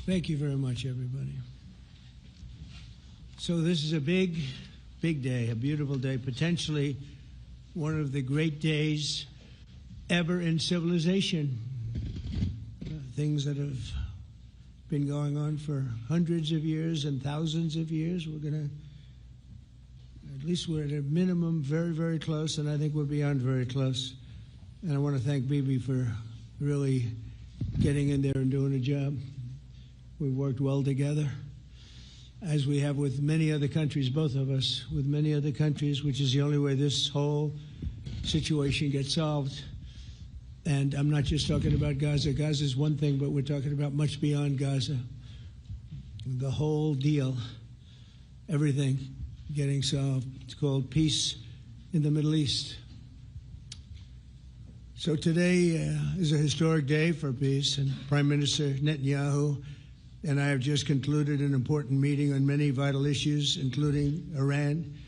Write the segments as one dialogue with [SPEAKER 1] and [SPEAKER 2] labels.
[SPEAKER 1] Thank you very much, everybody. So this is a big, big day, a beautiful day, potentially one of the great days ever in civilization. Things that have been going on for hundreds of years and thousands of years. We're going to, at least we're at a minimum very, very close, and I think we're beyond very close. And I want to thank Bibi for really getting in there and doing a job. We've worked well together, as we have with many other countries, both of us, with many other countries, which is the only way this whole situation gets solved. And I'm not just talking about Gaza. Gaza is one thing, but we're talking about much beyond Gaza. The whole deal, everything getting solved. It's called peace in the Middle East. So today is a historic day for peace, and Prime Minister Netanyahu and I have just concluded an important meeting on many vital issues, including Iran,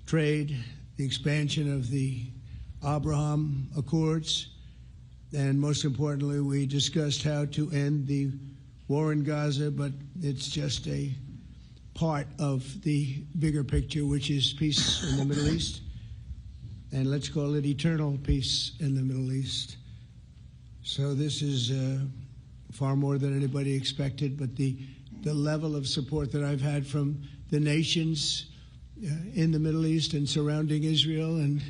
[SPEAKER 1] trade, the expansion of the Abraham Accords, and most importantly, we discussed how to end the war in Gaza, but it's just a part of the bigger picture, which is peace in the Middle East, and let's call it eternal peace in the Middle East. So this is far more than anybody expected, but the level of support that I've had from the nations in the Middle East and surrounding Israel and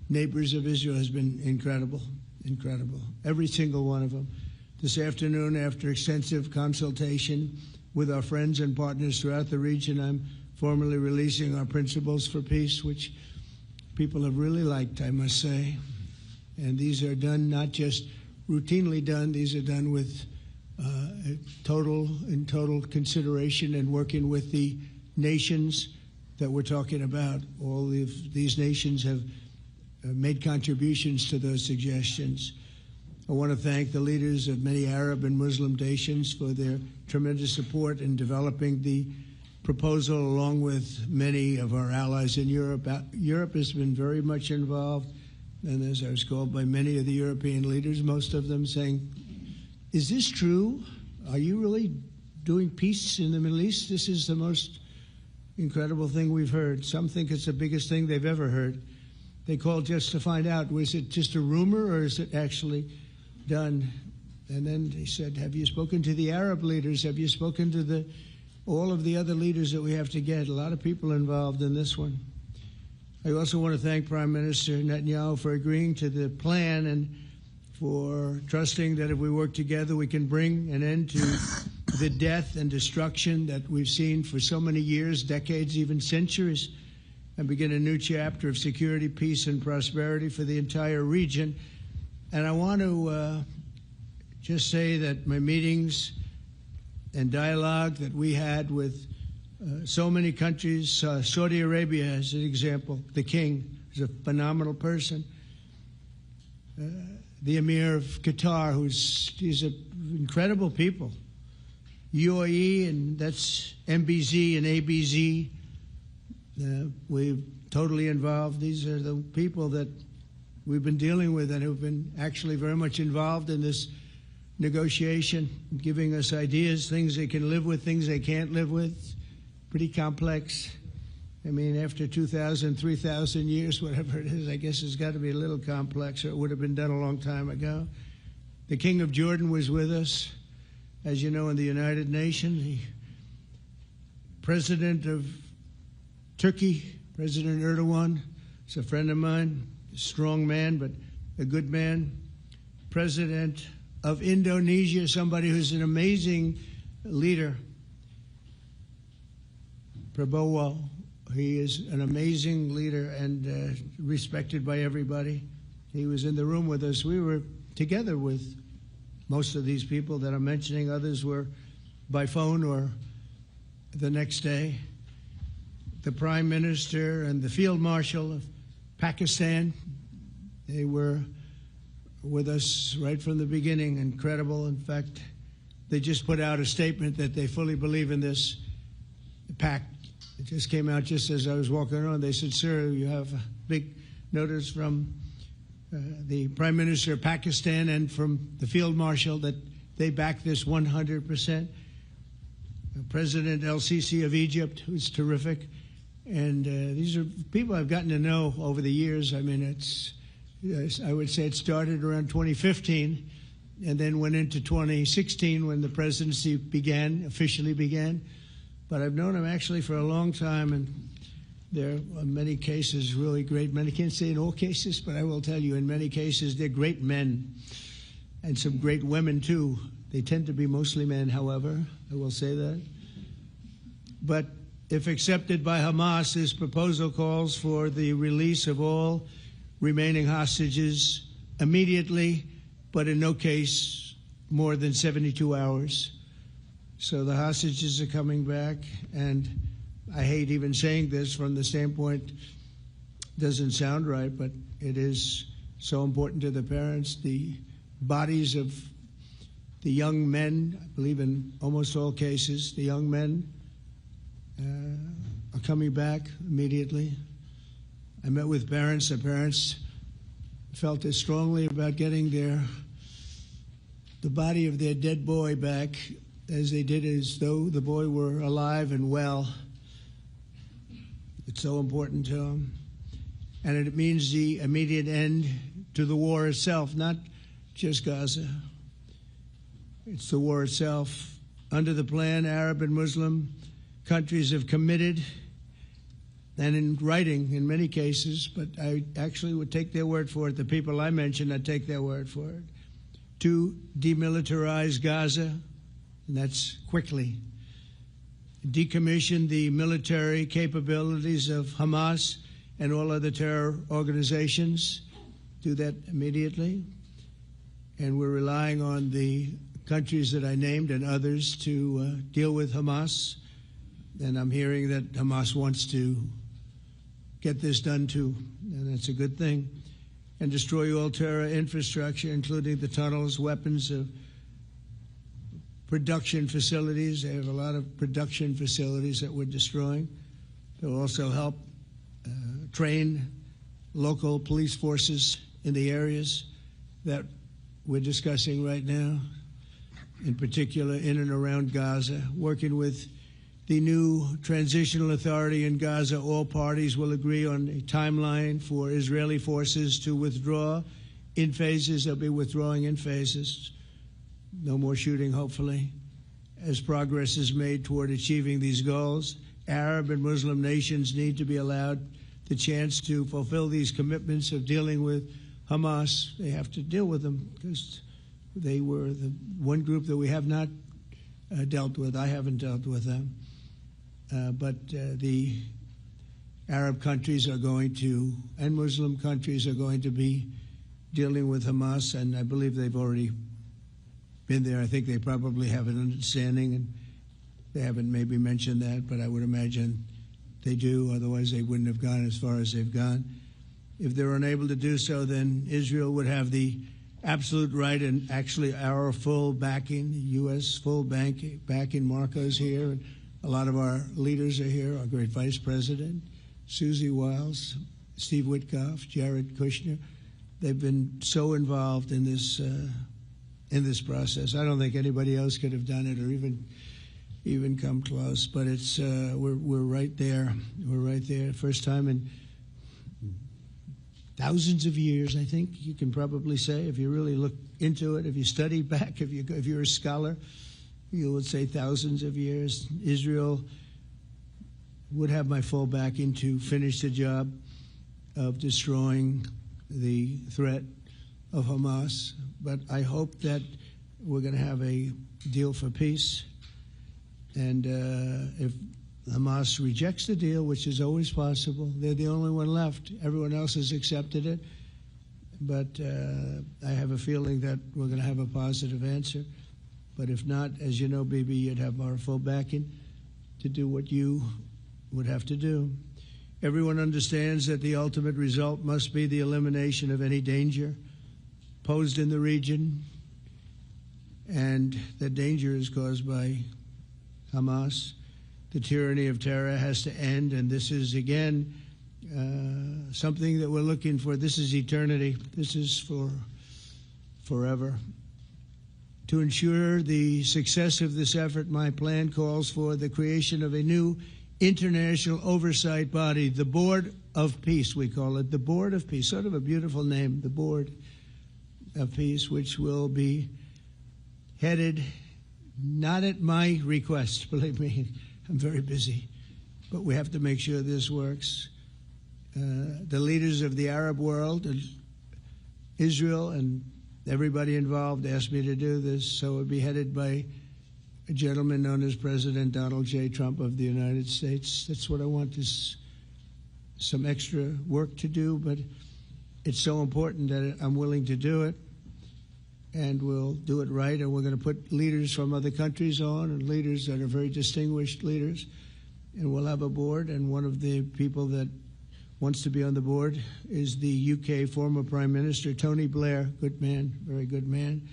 [SPEAKER 1] neighbors of Israel has been incredible, incredible. Every single one of them. This afternoon, after extensive consultation with our friends and partners throughout the region, I'm formally releasing our principles for peace, which people have really liked, I must say. And these are done, not just routinely done, these are done with total consideration and working with the nations that we're talking about. All of these nations have made contributions to those suggestions. I want to thank the leaders of many Arab and Muslim nations for their tremendous support in developing the proposal, along with many of our allies in Europe. Europe has been very much involved, and as I was called by many of the European leaders, most of them saying, is this true? Are you really doing peace in the Middle East? This is the most incredible thing we've heard. Some think it's the biggest thing they've ever heard. They called just to find out, was it just a rumor or is it actually done? And then they said, have you spoken to the Arab leaders? Have you spoken to all of the other leaders that we have to get? A lot of people involved in this one. I also want to thank Prime Minister Netanyahu for agreeing to the plan and for trusting that if we work together, we can bring an end to the death and destruction that we've seen for so many years, decades, even centuries, and begin a new chapter of security, peace, and prosperity for the entire region. And I want to just say that my meetings and dialogue that we had with so many countries, Saudi Arabia as an example, the king is a phenomenal person. The Emir of Qatar, he's incredible people. UAE, and that's MBZ and ABZ. We're totally involved. These are the people that we've been dealing with and who've been actually very much involved in this negotiation, giving us ideas, things they can live with, things they can't live with. Pretty complex. I mean, after 2,000, 3,000 years, whatever it is, I guess it's got to be a little complex, or it would have been done a long time ago. The King of Jordan was with us, as you know, in the United Nations. The President of Turkey, President Erdogan, is a friend of mine, a strong man, but a good man. President of Indonesia, somebody who's an amazing leader, Prabowo. He is an amazing leader and respected by everybody. He was in the room with us. We were together with most of these people that I'm mentioning. Others were by phone or the next day. The Prime Minister and the Field Marshal of Pakistan, they were with us right from the beginning. Incredible. In fact, they just put out a statement that they fully believe in this pact. It just came out just as I was walking around. They said, sir, you have a big notice from the Prime Minister of Pakistan and from the Field Marshal that they back this 100%. President El-Sisi of Egypt, who's terrific. And these are people I've gotten to know over the years. I mean, I would say it started around 2015 and then went into 2016 when the presidency officially began. But I've known him actually for a long time, and there are many cases really great men. I can't say in all cases, but I will tell you in many cases they're great men and some great women too. They tend to be mostly men, however, I will say that. But if accepted by Hamas, this proposal calls for the release of all remaining hostages immediately, but in no case more than 72 hours. So the hostages are coming back, and I hate even saying this from the standpoint, doesn't sound right, but it is so important to the parents. The bodies of the young men, I believe in almost all cases, the young men are coming back immediately. I met with parents. The parents felt as strongly about getting the body of their dead boy back as they did as though the boy were alive and well. It's so important to them. And it means the immediate end to the war itself, not just Gaza. It's the war itself. Under the plan, Arab and Muslim countries have committed, and in writing in many cases, but I actually would take their word for it. The people I mentioned, I'd take their word for it, to demilitarize Gaza, and that's quickly. Decommission the military capabilities of Hamas and all other terror organizations. Do that immediately. And we're relying on the countries that I named and others to deal with Hamas. And I'm hearing that Hamas wants to get this done too, and that's a good thing. And destroy all terror infrastructure, including the tunnels, weapons, production facilities. They have a lot of production facilities that we're destroying. They'll also help train local police forces in the areas that we're discussing right now, in particular in and around Gaza, working with the new transitional authority in Gaza. All parties will agree on a timeline for Israeli forces to withdraw in phases. They'll be withdrawing in phases. No more shooting, hopefully. As progress is made toward achieving these goals, Arab and Muslim nations need to be allowed the chance to fulfill these commitments of dealing with Hamas. They have to deal with them because they were the one group that we have not dealt with. I haven't dealt with them. But the Arab countries are going to, and Muslim countries are going to be dealing with Hamas, and I believe they've already been there. I think they probably have an understanding, and they haven't maybe mentioned that, but I would imagine they do. Otherwise, they wouldn't have gone as far as they've gone. If they're unable to do so, then Israel would have the absolute right and actually our full backing, U.S. full backing. Marco's here, and a lot of our leaders are here, our great Vice President, Susie Wiles, Steve Witkoff, Jared Kushner. They've been so involved in this process. I don't think anybody else could have done it or even come close. But it's we're right there. We're right there. First time in thousands of years, I think you can probably say, if you really look into it, if you study back, if you're a scholar, you would say thousands of years. Israel would have my full backing to finish the job of destroying the threat of Hamas. But I hope that we're going to have a deal for peace. And if Hamas rejects the deal, which is always possible, they're the only one left. Everyone else has accepted it. But I have a feeling that we're going to have a positive answer. But if not, as you know, Bibi, you'd have our full backing to do what you would have to do. Everyone understands that the ultimate result must be the elimination of any danger posed in the region, and that danger is caused by Hamas. The tyranny of terror has to end, and this is, again, something that we're looking for. This is eternity. This is for forever. To ensure the success of this effort, my plan calls for the creation of a new international oversight body, the Board of Peace, we call it, the Board of Peace, sort of a beautiful name, the Board of Peace, which will be headed, not at my request, believe me, I'm very busy, but we have to make sure this works. The leaders of the Arab world, and Israel, and everybody involved asked me to do this, so it would be headed by a gentleman known as President Donald J. Trump of the United States. That's what I want, is some extra work to do, but it's so important that I'm willing to do it, and we'll do it right, and we're going to put leaders from other countries on, and leaders that are very distinguished leaders, and we'll have a board, and one of the people that wants to be on the board is the UK former Prime Minister, Tony Blair, good man, very good man,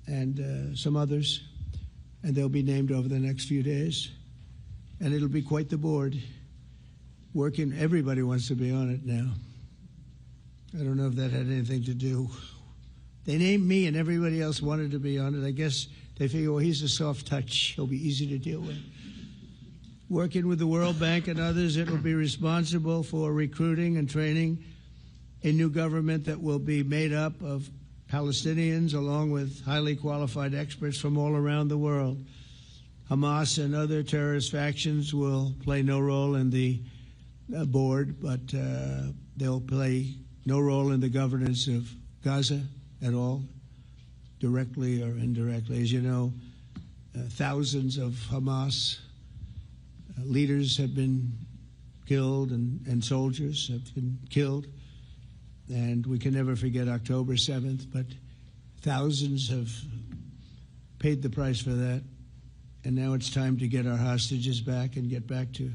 [SPEAKER 1] and some others, and they'll be named over the next few days, and it'll be quite the board. Working, everybody wants to be on it now. I don't know if that had anything to do. They named me and everybody else wanted to be on it. I guess they figure, well, he's a soft touch. He'll be easy to deal with. Working with the World Bank and others, it will be responsible for recruiting and training a new government that will be made up of Palestinians along with highly qualified experts from all around the world. Hamas and other terrorist factions will play no role in the board, but they'll play no role in the governance of Gaza at all, directly or indirectly. As you know, thousands of Hamas leaders have been killed and soldiers have been killed. And we can never forget October 7th, but thousands have paid the price for that. And now it's time to get our hostages back and get back to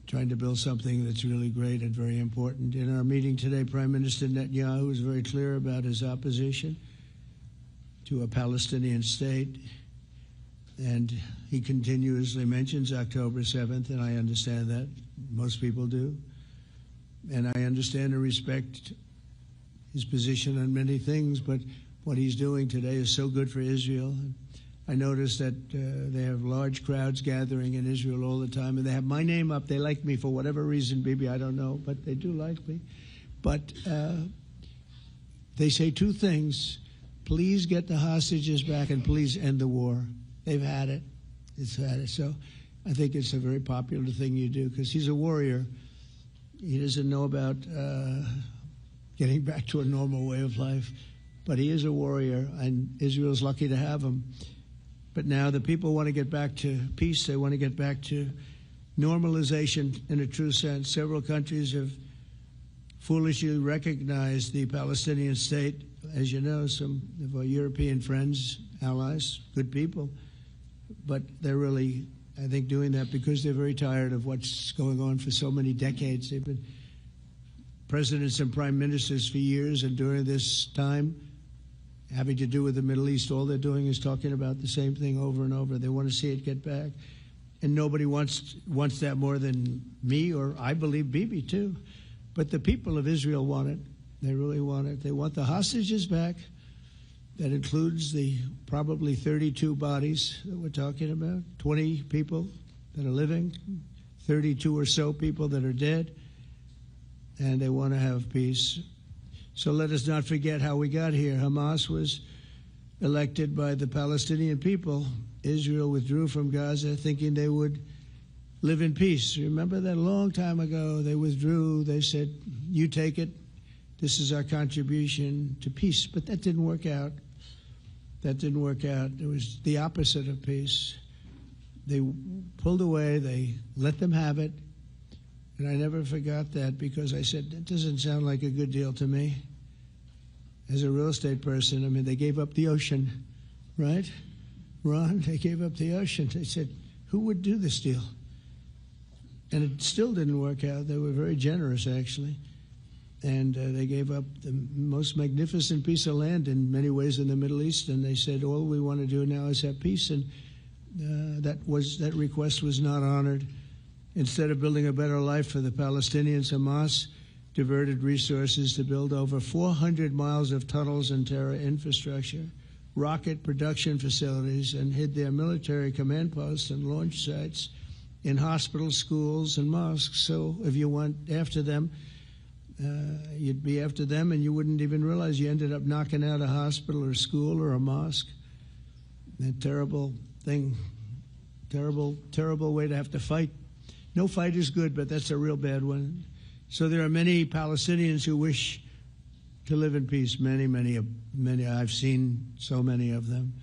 [SPEAKER 1] trying to build something that's really great and very important. In our meeting today, Prime Minister Netanyahu was very clear about his opposition to a Palestinian state. And he continuously mentions October 7th, and I understand that. Most people do. And I understand and respect his position on many things, but what he's doing today is so good for Israel. I noticed that they have large crowds gathering in Israel all the time, and they have my name up. They like me for whatever reason, maybe I don't know, but they do like me. But they say two things: please get the hostages back and please end the war. They've had it. It's had it. So I think it's a very popular thing you do, because he's a warrior. He doesn't know about getting back to a normal way of life, but he is a warrior, and Israel's lucky to have him. But now the people want to get back to peace. They want to get back to normalization in a true sense. Several countries have foolishly recognized the Palestinian state. As you know, some of our European friends, allies, good people, but they're really, I think, doing that because they're very tired of what's going on for so many decades. They've been presidents and prime ministers for years, and during this time, having to do with the Middle East, all they're doing is talking about the same thing over and over. They want to see it get back. And nobody wants that more than me, or I believe Bibi too. But the people of Israel want it. They really want it. They want the hostages back. That includes the probably 32 bodies that we're talking about, 20 people that are living, 32 or so people that are dead, and they want to have peace. So let us not forget how we got here. Hamas was elected by the Palestinian people. Israel withdrew from Gaza thinking they would live in peace. Remember that a long time ago? They withdrew. They said, you take it. This is our contribution to peace. But that didn't work out. That didn't work out. It was the opposite of peace. They pulled away. They let them have it. And I never forgot that, because I said, that doesn't sound like a good deal to me. As a real estate person, I mean, they gave up the ocean, right? Ron, they gave up the ocean. They said, who would do this deal? And it still didn't work out. They were very generous, actually. And they gave up the most magnificent piece of land in many ways in the Middle East. And they said, all we want to do now is have peace. And that request was not honored. Instead of building a better life for the Palestinians, Hamas diverted resources to build over 400 miles of tunnels and terror infrastructure. rocket production facilities and hid their military command posts and launch sites in hospitals, schools, and mosques. So if you went after them, you'd be after them, and you wouldn't even realize you ended up knocking out a hospital or a school or a mosque. A terrible thing, terrible way to have to fight. No fight is good, but that's a real bad one. So there are many Palestinians who wish to live in peace. Many. I've seen so many of them,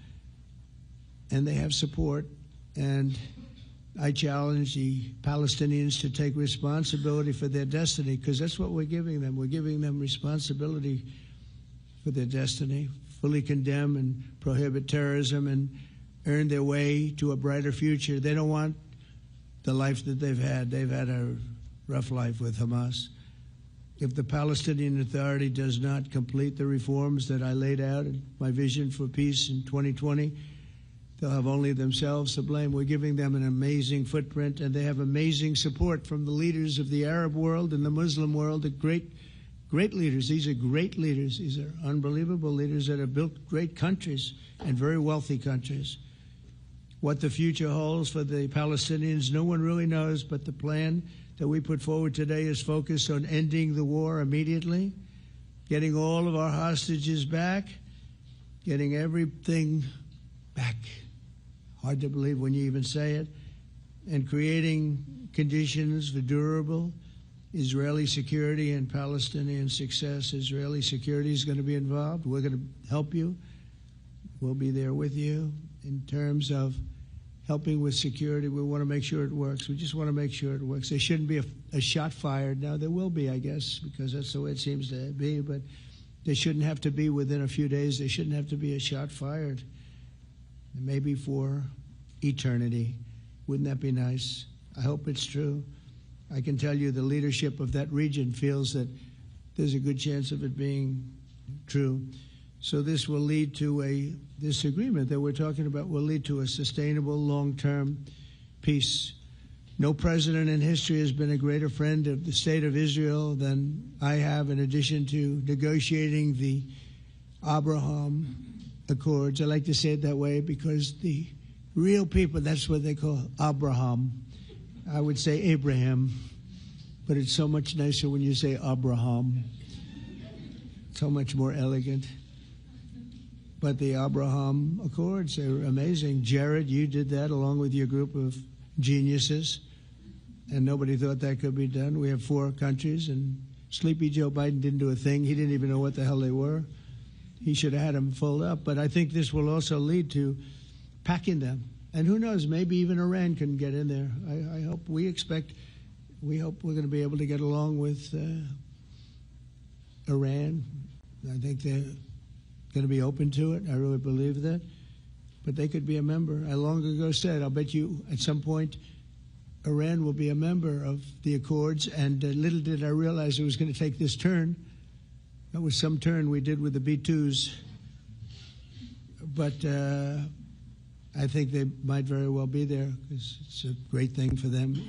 [SPEAKER 1] and they have support. And I challenge the Palestinians to take responsibility for their destiny, because that's what we're giving them. We're giving them responsibility for their destiny, fully condemn and prohibit terrorism and earn their way to a brighter future. They don't want the life that they've had. They've had a rough life with Hamas. If the Palestinian Authority does not complete the reforms that I laid out in my vision for peace in 2020, they'll have only themselves to blame. We're giving them an amazing footprint, and they have amazing support from the leaders of the Arab world and the Muslim world, the great leaders. These are great leaders. These are unbelievable leaders that have built great countries and very wealthy countries. What the future holds for the Palestinians, no one really knows, but the plan that we put forward today is focused on ending the war immediately, getting all of our hostages back, getting everything back. Hard to believe when you even say it, and creating conditions for durable Israeli security and Palestinian success. Israeli security is going to be involved. We're going to help you. We'll be there with you in terms of helping with security. We want to make sure it works. We just want to make sure it works. There shouldn't be a shot fired. Now, there will be, I guess, because that's the way it seems to be, but there shouldn't have to be within a few days. There shouldn't have to be a shot fired. Maybe for eternity. Wouldn't that be nice? I hope it's true. I can tell you the leadership of that region feels that there's a good chance of it being true. So this will lead to this agreement that we're talking about will lead to a sustainable, long-term peace. No president in history has been a greater friend of the state of Israel than I have, in addition to negotiating the Abraham Accords. I like to say it that way because the real people, that's what they call Abraham. I would say Abraham, but it's so much nicer when you say Abraham. So much more elegant. But the Abraham Accords are amazing. Jared, you did that along with your group of geniuses, and nobody thought that could be done. We have 4 countries, and Sleepy Joe Biden didn't do a thing. He didn't even know what the hell they were. He should have had them filled up. But I think this will also lead to packing them. And who knows, maybe even Iran can get in there. I hope, we hope we're going to be able to get along with Iran. I think they're going to be open to it. I really believe that. But they could be a member. I long ago said, I'll bet you at some point Iran will be a member of the Accords. And little did I realize it was going to take this turn. That was some turn we did with the B-2s. But I think they might very well be there because it's a great thing for them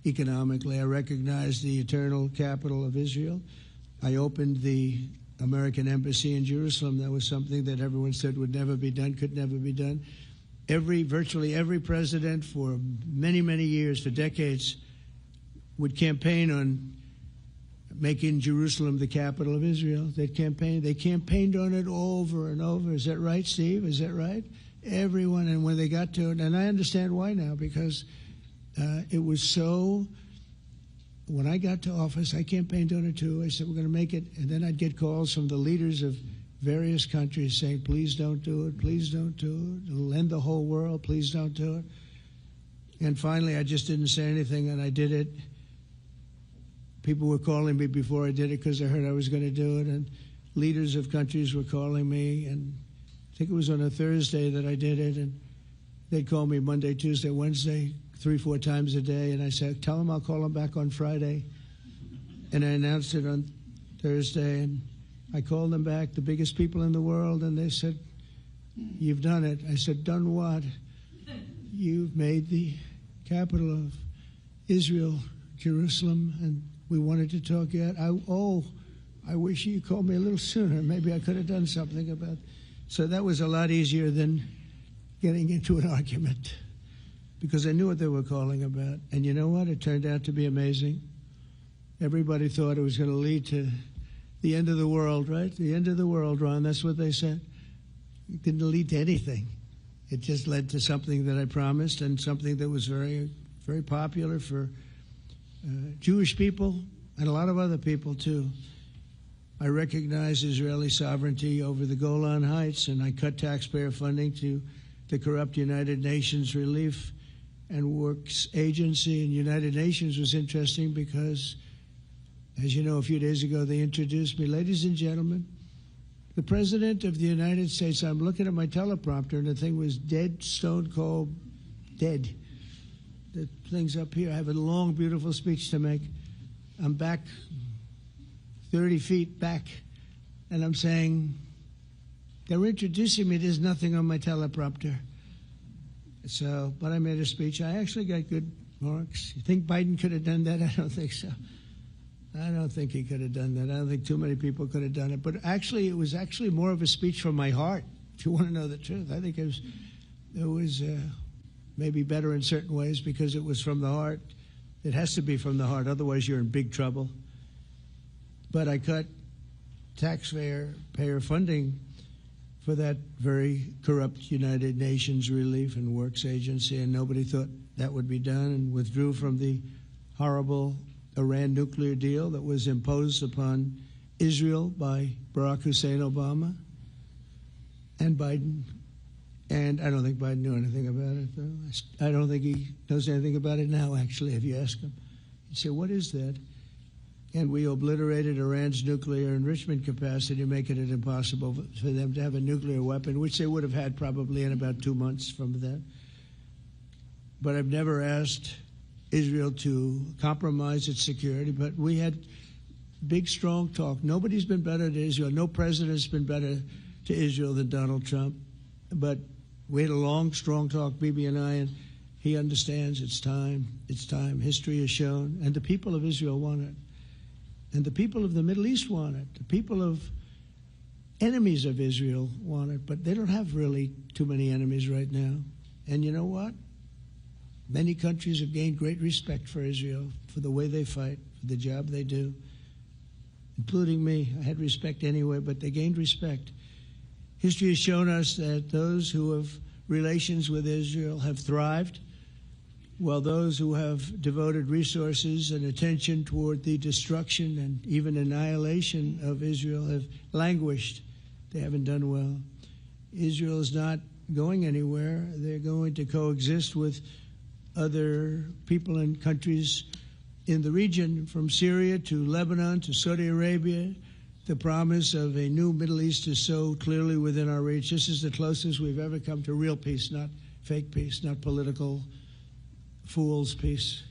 [SPEAKER 1] economically. I recognize the eternal capital of Israel. I opened the American embassy in Jerusalem. That was something that everyone said would never be done, could never be done. Virtually every president for many, many years, for decades, would campaign on making Jerusalem the capital of Israel. They campaigned on it over and over. Is that right, Steve? Is that right? Everyone, and when they got to it, and I understand why now, because it was so. When I got to office, I campaigned on it too. I said, we're going to make it. And then I'd get calls from the leaders of various countries saying, please don't do it, please don't do it. It'll end the whole world, please don't do it. And finally, I just didn't say anything, and I did it. People were calling me before I did it because they heard I was going to do it, and leaders of countries were calling me, and I think it was on a Thursday that I did it, and they'd call me Monday, Tuesday, Wednesday, 3-4 times a day, and I said, tell them I'll call them back on Friday. And I announced it on Thursday, and I called them back, the biggest people in the world, and they said, you've done it. I said, done what? You've made the capital of Israel, Jerusalem, and we wanted to talk yet. I wish you called me a little sooner. Maybe I could have done something about So that was a lot easier than getting into an argument, because I knew what they were calling about. And you know what? It turned out to be amazing. Everybody thought it was going to lead to the end of the world, right? The end of the world, Ron, that's what they said. It didn't lead to anything. It just led to something that I promised, and something that was very, very popular for Jewish people and a lot of other people, too. I recognize Israeli sovereignty over the Golan Heights, and I cut taxpayer funding to the corrupt United Nations Relief and Works Agency. And United Nations was interesting because, as you know, a few days ago they introduced me. Ladies and gentlemen, the President of the United States. I'm looking at my teleprompter, and the thing was dead, stone cold, dead. The thing's up here. I have a long, beautiful speech to make. I'm back 30 feet back, and I'm saying, they're introducing me. There's nothing on my teleprompter. So, but I made a speech. I actually got good marks. You think Biden could have done that? I don't think so. I don't think he could have done that. I don't think too many people could have done it. But actually, it was actually more of a speech from my heart, if you want to know the truth. I think it was maybe better in certain ways because it was from the heart. It has to be from the heart. Otherwise, you're in big trouble. But I cut taxpayer funding for that very corrupt United Nations Relief and Works Agency, and nobody thought that would be done, and withdrew from the horrible Iran nuclear deal that was imposed upon Israel by Barack Hussein Obama and Biden. And I don't think Biden knew anything about it, though. I don't think he knows anything about it now, actually, if you ask him. He'd say, what is that? And we obliterated Iran's nuclear enrichment capacity, making it impossible for them to have a nuclear weapon, which they would have had probably in about 2 months from that. But I've never asked Israel to compromise its security, but we had big, strong talk. Nobody's been better to Israel. No president's been better to Israel than Donald Trump. But we had a long, strong talk, Bibi and I, and he understands it's time. It's time. History has shown. And the people of Israel want it. And the people of the Middle East want it. The people of enemies of Israel want it. But they don't have really too many enemies right now. And you know what? Many countries have gained great respect for Israel, for the way they fight, for the job they do, including me. I had respect anyway, but they gained respect. History has shown us that those who have relations with Israel have thrived, while those who have devoted resources and attention toward the destruction and even annihilation of Israel have languished. They haven't done well. Israel is not going anywhere. They're going to coexist with other people and countries in the region, from Syria to Lebanon to Saudi Arabia. The promise of a new Middle East is so clearly within our reach. This is the closest we've ever come to real peace, not fake peace, not political fool's peace.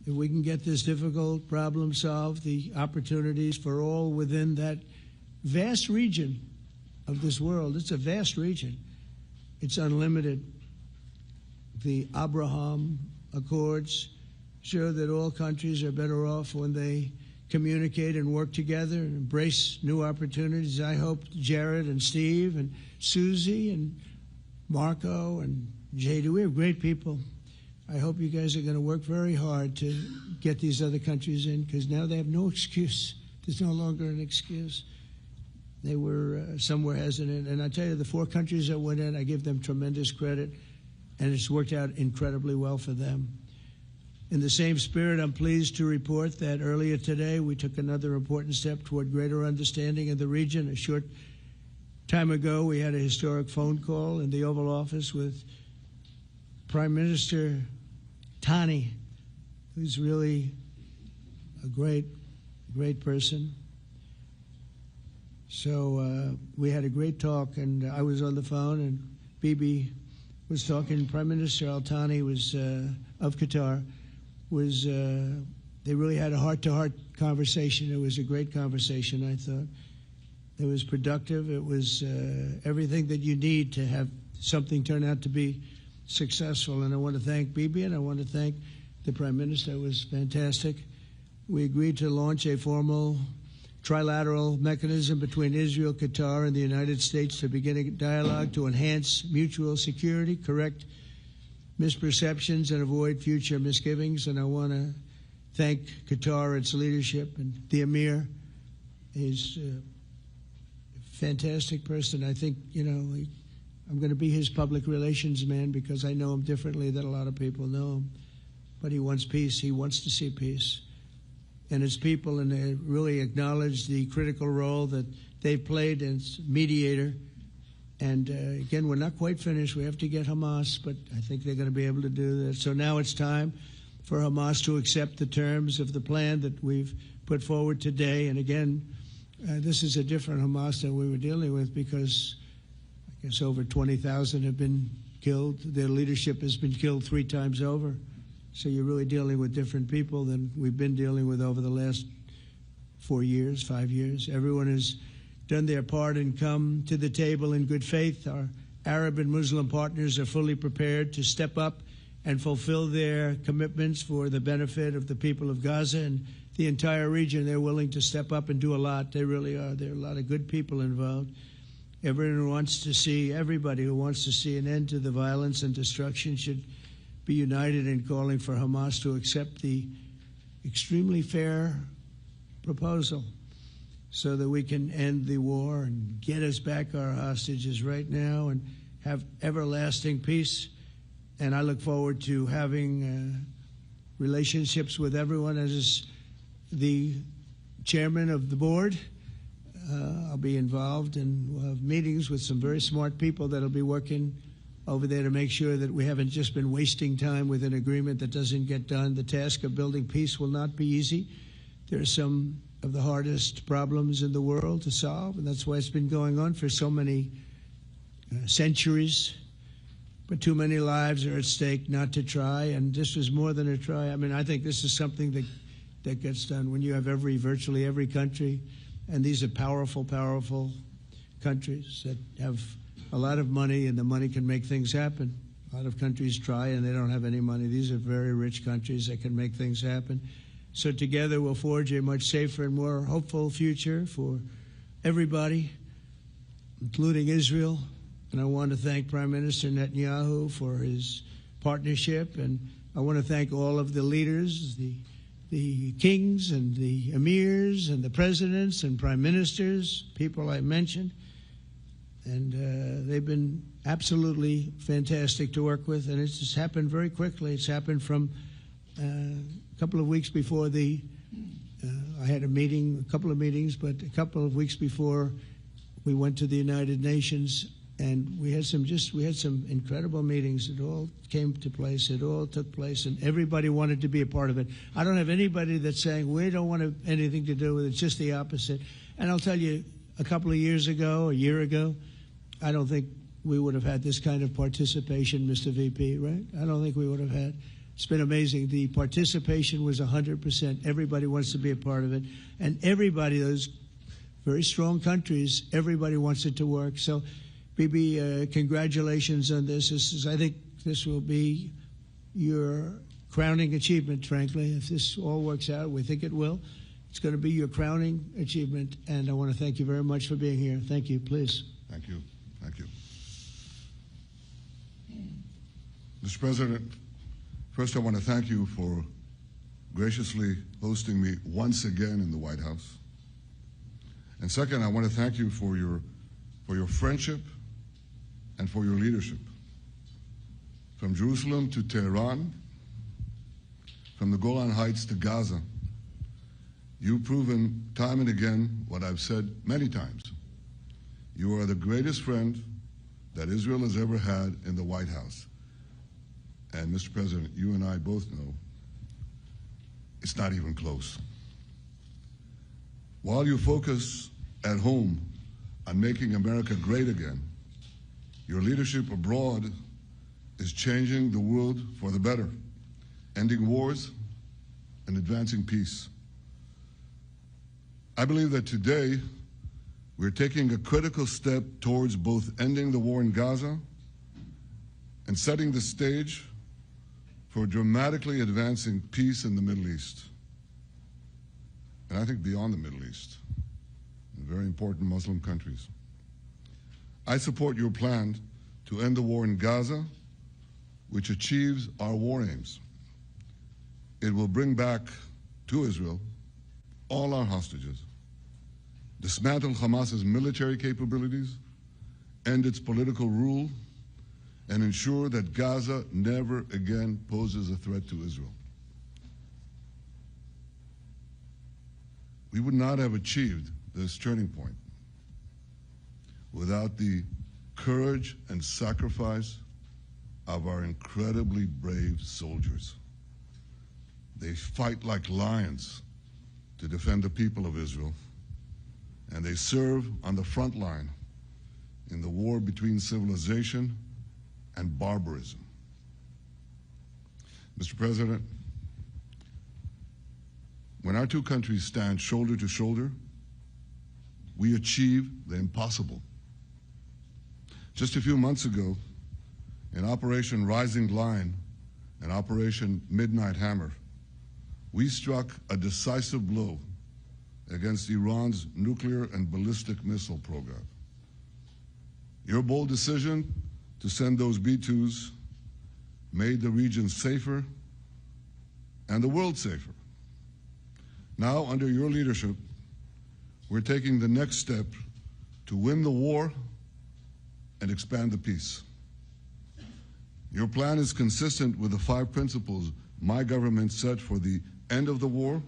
[SPEAKER 1] If we can get this difficult problem solved, the opportunities for all within that vast region of this world, it's a vast region. It's unlimited. The Abraham Accords show that all countries are better off when they communicate and work together and embrace new opportunities. I hope Jared and Steve and Susie and Marco and JD, we have great people. I hope you guys are going to work very hard to get these other countries in, because now they have no excuse. There's no longer an excuse. They were somewhere hesitant. And I tell you, the 4 countries that went in, I give them tremendous credit. And it's worked out incredibly well for them. In the same spirit, I'm pleased to report that earlier today we took another important step toward greater understanding in the region. A short time ago, we had a historic phone call in the Oval Office with Prime Minister Tani, who's really a great, great person. So we had a great talk, and I was on the phone, and Bibi was talking. Prime Minister Al Thani was of Qatar. They really had a heart-to-heart conversation. It was a great conversation, I thought. It was productive. It was everything that you need to have something turn out to be successful. And I want to thank Bibi, and I want to thank the Prime Minister. It was fantastic. We agreed to launch a formal trilateral mechanism between Israel, Qatar, and the United States to begin a dialogue to enhance mutual security, correct misperceptions, and avoid future misgivings. And I want to thank Qatar, its leadership, and the Emir. He's a fantastic person. I think, I'm going to be his public relations man because I know him differently than a lot of people know him. But he wants peace. He wants to see peace. And his people, and they really acknowledge the critical role that they've played as mediator. And again, we're not quite finished. We have to get Hamas, but I think they're going to be able to do that. So now it's time for Hamas to accept the terms of the plan that we've put forward today. And again, this is a different Hamas than we were dealing with because I guess over 20,000 have been killed. Their leadership has been killed 3 times over. So you're really dealing with different people than we've been dealing with over the last 4 years, 5 years. Everyone has done their part and come to the table in good faith. Our Arab and Muslim partners are fully prepared to step up and fulfill their commitments for the benefit of the people of Gaza and the entire region. They're willing to step up and do a lot. They really are. There are a lot of good people involved. Everybody who wants to see an end to the violence and destruction should be united in calling for Hamas to accept the extremely fair proposal so that we can end the war and get us back our hostages right now and have everlasting peace. And I look forward to having relationships with everyone. As the chairman of the board, I'll be involved, and we'll have meetings with some very smart people that'll be working over there to make sure that we haven't just been wasting time with an agreement that doesn't get done. The task of building peace will not be easy. There are some of the hardest problems in the world to solve, and that's why it's been going on for so many centuries. But too many lives are at stake not to try, and this was more than a try. I mean, I think this is something that gets done when you have virtually every country, and these are powerful, powerful countries that have a lot of money, and the money can make things happen. A lot of countries try, and they don't have any money. These are very rich countries that can make things happen. So together we'll forge a much safer and more hopeful future for everybody, including Israel. And I want to thank Prime Minister Netanyahu for his partnership. And I want to thank all of the leaders, the kings and the emirs and the presidents and prime ministers, people I mentioned. And they've been absolutely fantastic to work with. And it's just happened very quickly. It's happened from a couple of weeks before I had a couple of meetings, but a couple of weeks before we went to the United Nations, and we had some incredible meetings. It all came to place. It all took place, and everybody wanted to be a part of it. I don't have anybody that's saying we don't want anything to do with it. It's just the opposite. And I'll tell you, a couple of years ago, a year ago, I don't think we would have had this kind of participation, Mr. VP, right? I don't think we would have had. It's been amazing. The participation was 100%. Everybody wants to be a part of it. And everybody, those very strong countries, everybody wants it to work. So, Bibi, congratulations on this. I think this will be your crowning achievement, frankly. If this all works out, we think it will. It's going to be your crowning achievement. And I want to thank you very much for being here. Thank you. Please.
[SPEAKER 2] Thank you. Thank you. Mr. President, first I want to thank you for graciously hosting me once again in the White House. And second, I want to thank you for your friendship and for your leadership. From Jerusalem to Tehran, from the Golan Heights to Gaza, you've proven time and again what I've said many times. You are the greatest friend that Israel has ever had in the White House. And Mr. President, you and I both know it's not even close. While you focus at home on making America great again, your leadership abroad is changing the world for the better, ending wars and advancing peace. I believe that today we're taking a critical step towards both ending the war in Gaza and setting the stage for dramatically advancing peace in the Middle East, and I think beyond the Middle East. important Muslim countries. I support your plan to end the war in Gaza, which achieves our war aims. It will bring back to Israel all our hostages, dismantle Hamas's military capabilities, end its political rule, and ensure that Gaza never again poses a threat to Israel. We would not have achieved this turning point without the courage and sacrifice of our incredibly brave soldiers. They fight like lions to defend the people of Israel, and they serve on the front line in the war between civilization and barbarism. Mr. President, when our two countries stand shoulder to shoulder, we achieve the impossible. Just a few months ago, in Operation Rising Lion and Operation Midnight Hammer, we struck a decisive blow against Iran's nuclear and ballistic missile program. Your bold decision to send those B-2s made the region safer and the world safer. Now, under your leadership, we're taking the next step to win the war and expand the peace. Your plan is consistent with the 5 principles my government set for the end of the war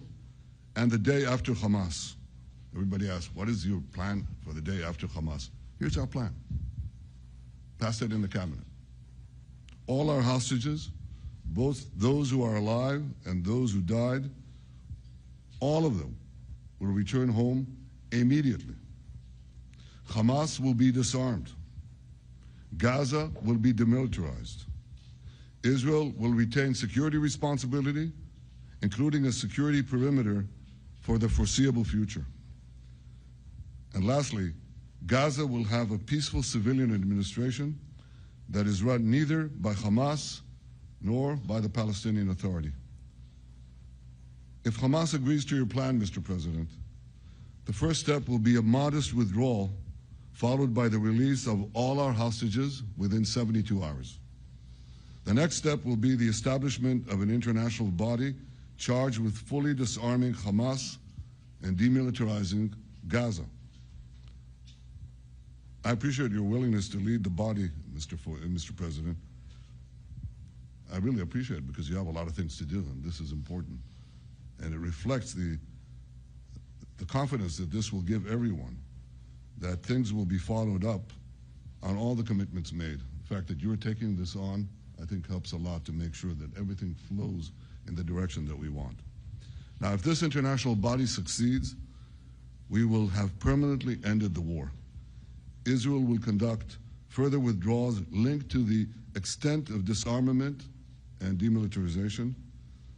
[SPEAKER 2] and the day after Hamas. Everybody asks, what is your plan for the day after Hamas? Here's our plan. Passed it in the cabinet. All our hostages, both those who are alive and those who died, all of them will return home immediately. Hamas will be disarmed. Gaza will be demilitarized. Israel will retain security responsibility, including a security perimeter for the foreseeable future. And lastly, Gaza will have a peaceful civilian administration that is run neither by Hamas nor by the Palestinian Authority. If Hamas agrees to your plan, Mr. President, the first step will be a modest withdrawal, followed by the release of all our hostages within 72 hours. The next step will be the establishment of an international body charged with fully disarming Hamas and demilitarizing Gaza. I appreciate your willingness to lead the body, Mr. President. I really appreciate it because you have a lot of things to do, and this is important. And it reflects the confidence that this will give everyone, that things will be followed up on all the commitments made. The fact that you're taking this on, I think, helps a lot to make sure that everything flows in the direction that we want. Now, if this international body succeeds, we will have permanently ended the war. Israel will conduct further withdrawals linked to the extent of disarmament and demilitarization,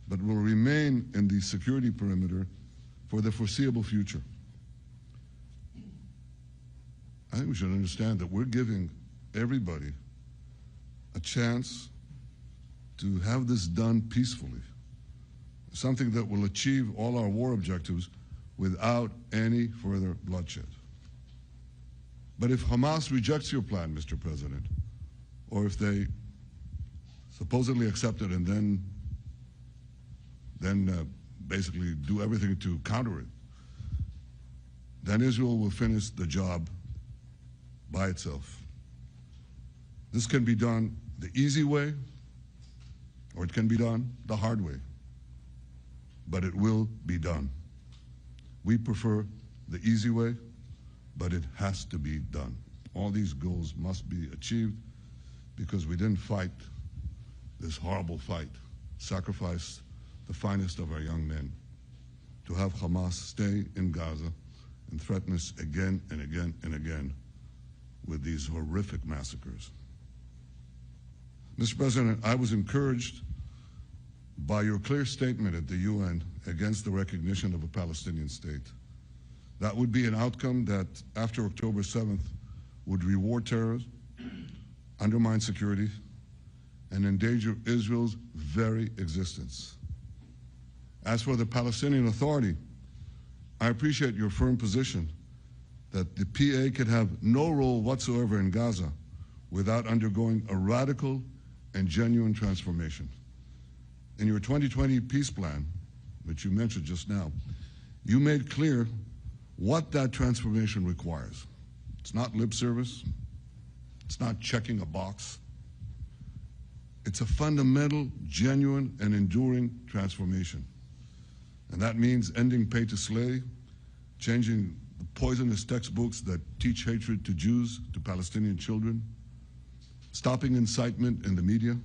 [SPEAKER 2] but will remain in the security perimeter for the foreseeable future. I think we should understand that we're giving everybody a chance to have this done peacefully, something that will achieve all our war objectives without any further bloodshed. But if Hamas rejects your plan, Mr. President, or if they supposedly accept it and then basically do everything to counter it, then Israel will finish the job by itself. This can be done the easy way, or it can be done the hard way, but it will be done. We prefer the easy way, but it has to be done. All these goals must be achieved because we didn't fight this horrible fight, sacrifice the finest of our young men to have Hamas stay in Gaza and threaten us again and again and again with these horrific massacres. Mr. President, I was encouraged by your clear statement at the UN against the recognition of a Palestinian state. That would be an outcome that, after October 7th, would reward terrorism, undermine security, and endanger Israel's very existence. As for the Palestinian Authority, I appreciate your firm position that the PA could have no role whatsoever in Gaza without undergoing a radical and genuine transformation. In your 2020 peace plan, which you mentioned just now, you made clear what that transformation requires. It's not lip service. It's not checking a box. It's a fundamental, genuine, and enduring transformation. And that means ending pay to slay, changing the poisonous textbooks that teach hatred to Jews, to Palestinian children, stopping incitement in the media,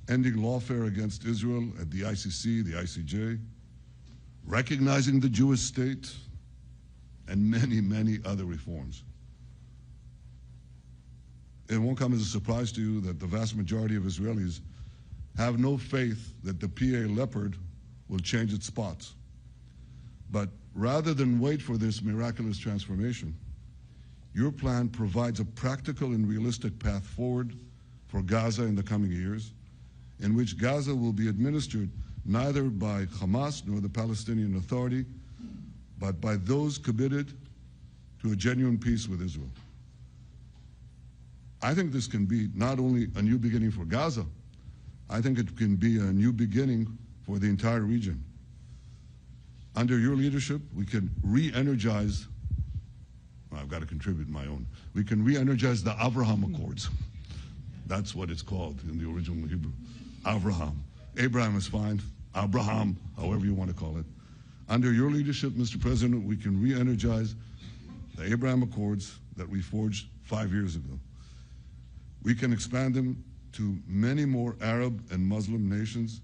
[SPEAKER 2] ending lawfare against Israel at the ICC, the ICJ, recognizing the Jewish state, and many, many other reforms. It won't come as a surprise to you that the vast majority of Israelis have no faith that the PA leopard will change its spots. But rather than wait for this miraculous transformation, your plan provides a practical and realistic path forward for Gaza in the coming years, in which Gaza will be administered neither by Hamas nor the Palestinian Authority, but by those committed to a genuine peace with Israel. I think this can be not only a new beginning for Gaza, I think it can be a new beginning for the entire region. Under your leadership, we can re-energize, well, I've got to contribute my own, we can re-energize the Abraham Accords. That's what it's called in the original Hebrew, Abraham. Abraham is fine, Abraham, however you want to call it. Under your leadership, Mr. President, we can re-energize the Abraham Accords that we forged 5 years ago. We can expand them to many more Arab and Muslim nations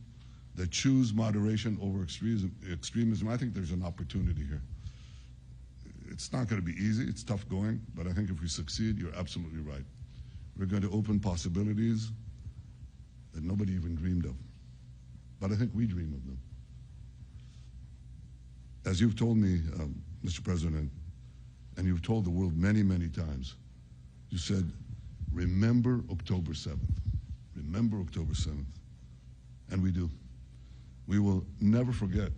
[SPEAKER 2] that choose moderation over extremism. I think there's an opportunity here. It's not going to be easy. It's tough going. But I think if we succeed, you're absolutely right. We're going to open possibilities that nobody even dreamed of. But I think we dream of them. As you've told me, Mr. President, and you've told the world many, many times, you said, remember October 7th. Remember October 7th. And we do. We will never forget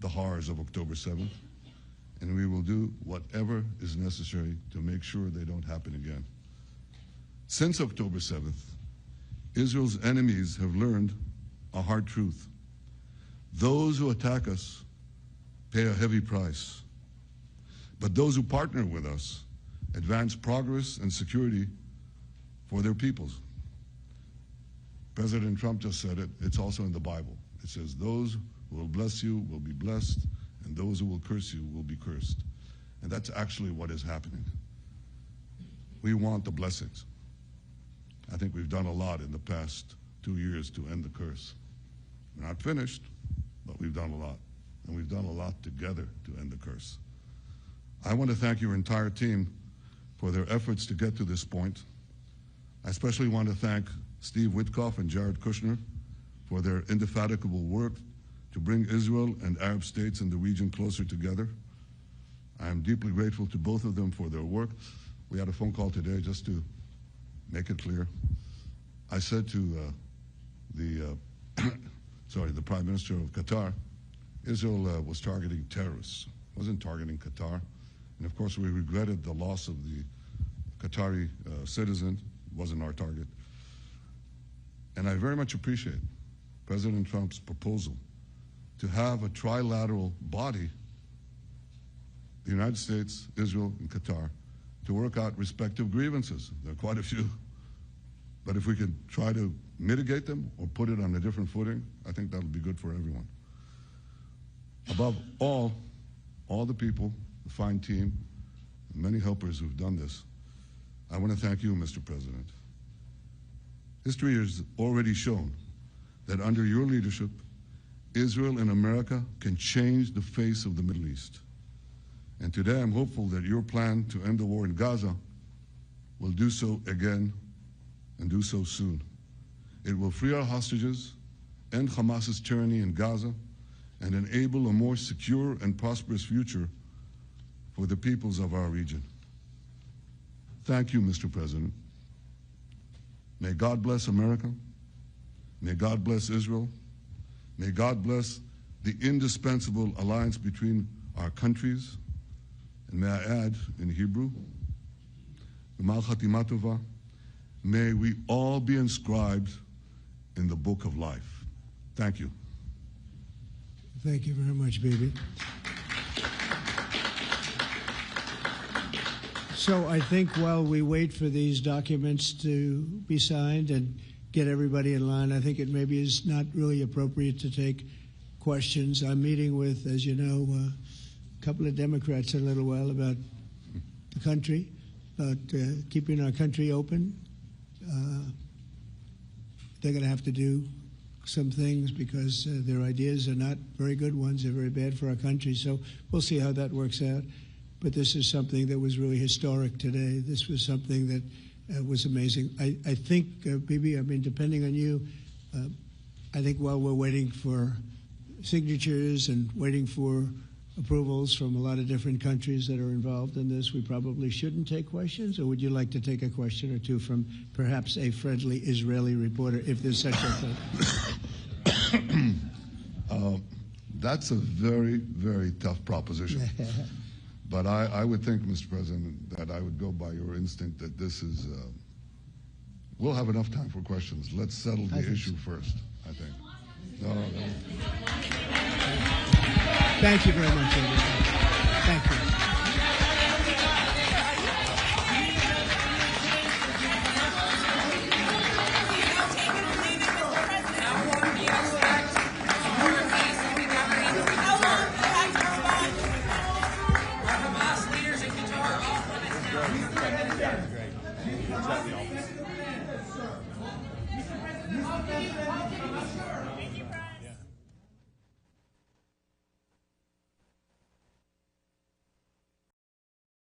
[SPEAKER 2] the horrors of October 7th, and we will do whatever is necessary to make sure they don't happen again. Since October 7th, Israel's enemies have learned a hard truth. Those who attack us pay a heavy price, but those who partner with us advance progress and security for their peoples. President Trump just said it. It's also in the Bible. It says, those who will bless you will be blessed, and those who will curse you will be cursed. And that's actually what is happening. We want the blessings. I think we've done a lot in the past 2 years to end the curse. We're not finished, but we've done a lot. And we've done a lot together to end the curse. I want to thank your entire team for their efforts to get to this point. I especially want to thank Steve Witkoff and Jared Kushner for their indefatigable work to bring Israel and Arab states in the region closer together. I am deeply grateful to both of them for their work. We had a phone call today just to make it clear. I said to the Prime Minister of Qatar, Israel was targeting terrorists, wasn't targeting Qatar. And of course, we regretted the loss of the Qatari citizen. It wasn't our target. And I very much appreciate President Trump's proposal to have a trilateral body, the United States, Israel, and Qatar, to work out respective grievances. There are quite a few. But if we could try to mitigate them or put it on a different footing, I think that'll be good for everyone. Above all the people, the fine team, and many helpers who've done this, I want to thank you, Mr. President. History has already shown that under your leadership, Israel and America can change the face of the Middle East. And today I'm hopeful that your plan to end the war in Gaza will do so again and do so soon. It will free our hostages, end Hamas's tyranny in Gaza, and enable a more secure and prosperous future for the peoples of our region. Thank you, Mr. President. May God bless America. May God bless Israel. May God bless the indispensable alliance between our countries. And may I add, in Hebrew, G'mal Chatima Tova, may we all be inscribed in the book of life. Thank you.
[SPEAKER 1] Thank you very much, Bibi. So I think while we wait for these documents to be signed and get everybody in line, I think it maybe is not really appropriate to take questions. I'm meeting with, as you know, a couple of Democrats in a little while about the country, about keeping our country open. They're going to have to do some things because their ideas are not very good ones. They're very bad for our country. So we'll see how that works out. But this is something that was really historic today. This was something that was amazing. I think, Bibi, I mean, depending on you, I think while we're waiting for signatures and waiting for approvals from a lot of different countries that are involved in this, we probably shouldn't take questions? Or would you like to take a question or two from perhaps a friendly Israeli reporter, if there's such a thing?
[SPEAKER 2] That's a very, very tough proposition. But I would think, Mr. President, that I would go by your instinct that this is, we'll have enough time for questions. Let's settle the issue first, I think. No.
[SPEAKER 1] Thank you very much, everybody. Thank you.